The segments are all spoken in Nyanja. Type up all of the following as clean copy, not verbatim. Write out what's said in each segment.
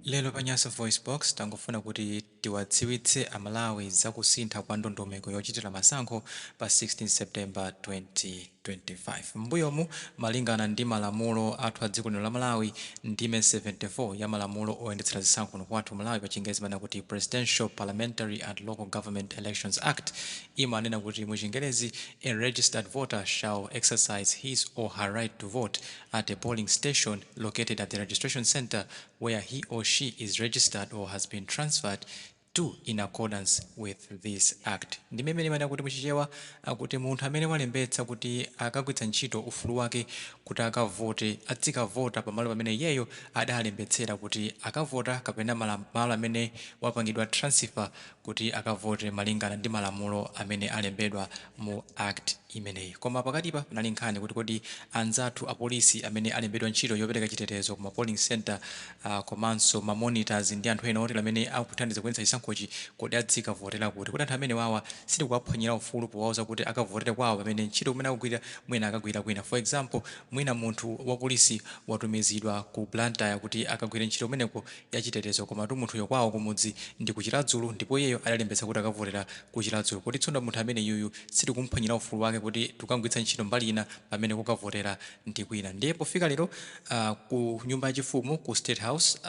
Lelo panyasa voice box tangofuna kuti tiwadziwitse amalawi zakusintha kwa ndondomeko yochitira masankho pa 16 September 2025. Mbuyomu malingana ndi malamulo athu a dziko lino la Malawi ndime 74 ya malamulo oyendetsera zisankho kuno kwathu Malawi pa Chingerezi manena kuti Presidential Parliamentary and Local Government Elections Act imanena kuti mu Chingerezi a registered voter shall exercise his or her right to vote at a polling station located at the registration center where he or she is registered or has been transferred to in accordance with this act. Ndimemene mana kuti muchichewa akuti munthu amene walembetsa kuti akagwiritsa ntchito ufulu wake kuti akavote adzikavota pamalo pamene iyeyo adalembetsera kuti akavota kapena malo amene wapangidwa transfer kuti akavote malingana ndi malamulo amene alembedwa mu act imeneyi. Koma pakatipa panali nkhani kuti kodi anzathu apolisi amene alembedwa ntchito yopereka chitetezo ku polling center komanso ma monitors ndi anthu ena otero amene akuthandiza kuyendetsa chisankhochi kodi adzikavotera kuti anthu amene wawa sitikuwaphwanyira ufulu powauza kuti akavotere kwawo pamene ntchito kumene akugwira mwina akagwira kwina. For example, mwina munthu wa polisi watumizidwa ku Blantyre kuti akagwire ntchito kumeneko ya chitetezo koma munthuyo kwawo kumudzi ndi kuchiradzulu ndipo iyeyo adalembetsa kuti akavotera kuchiradzulu. Kodi tsono munthu amene yuyu sitikumphwanyira ufulu wake kuti tukagwiritsa ntchito mbali ina pamene kukavotera ndi kwina. Ndiye pofika lero ku nyumba yachifumu ku State House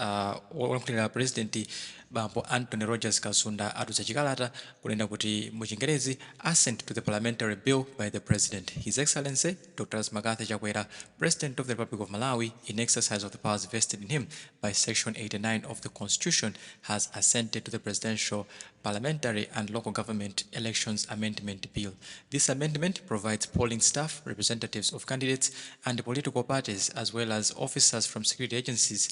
wolankhulira president Bambo Anthony Rogers Kasunda atuza chikalata kunena kuti mu Chingerezi assent to the parliamentary bill by the president. His Excellency Dr. Chakwera, President of the Republic of Malawi, in exercise of the powers vested in him by Section 89 of the Constitution, has assented to the Presidential, Parliamentary and Local Government Elections Amendment Bill. This amendment provides polling staff, representatives of candidates and political parties, as well as officers from security agencies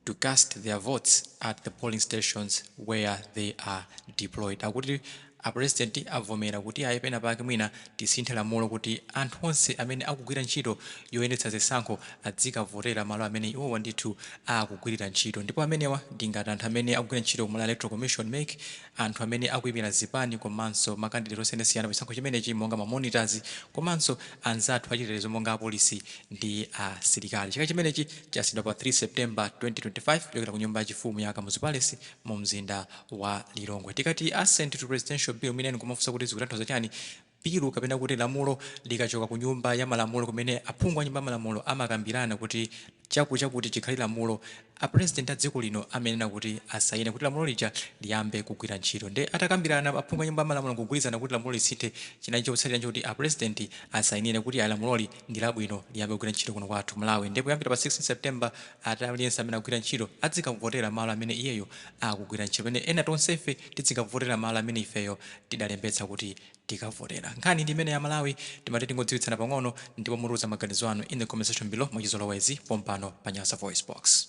to cast their votes at the polling stations where they are deployed. Akuti a president Avomela kuti ayepena pake mwina tisinthe lamulo kuti anthu onse amene akugwira ntchito yoyendetsa zisankho adzikavotera malo amene iwowa ndithu akugwirira ntchito. Ndipo amenewa ndi ngati anthu amene akugwira ntchito ku Malawi Electoral Commission MEC, anthu amene akuyimira zipani komanso makandidate osiyanasiyana pa chisankho chimenechi monga ma monitors komanso anzathu achitetezo monga apolisi ndi asilikali. Chaka chimenechi chasidwa pa 3 September 2025 kuchokera ku nyumba yachifumu ya Kamuzu Palace mu mzinda wa Lilongwe. Tikati assent to presidential bill umene kumafunsa kuti zikutanthauza chani bilu kapena kuti lamulo likachoka ku nyumba ya malamulo kumene aphungu a nyumba ya malamulo amakambirana kuti chakuti chikhali lamulo, a president a dziko lino amenena kuti asayine kuti lamulo lija liyambe kugwira ntchito. Nde atakambirana aphungu a nyumba ya malamulo kugwirizana kuti lamulo lisithe, chinachi chotsatira kuti a president asayinire kuti lamuloli ndi labwino liyambe kugwira ntchito kuno kwathu Malawi. Ndipo kuyambira pa 16 September aliyense amene akugwira ntchito adzikavotera malo amene iyeyo akugwira ntchito, pamene ena tonsefe tizikavotera malo amene ifeyo tidalembetsa kuti tikavotera. Nkhani ndi imene ya Malawi timati tingodziwitsana pang'ono ndipo mutuza maganizo anu in the comment section below mwachizolowezi pompano pa Nyasa Voice Box.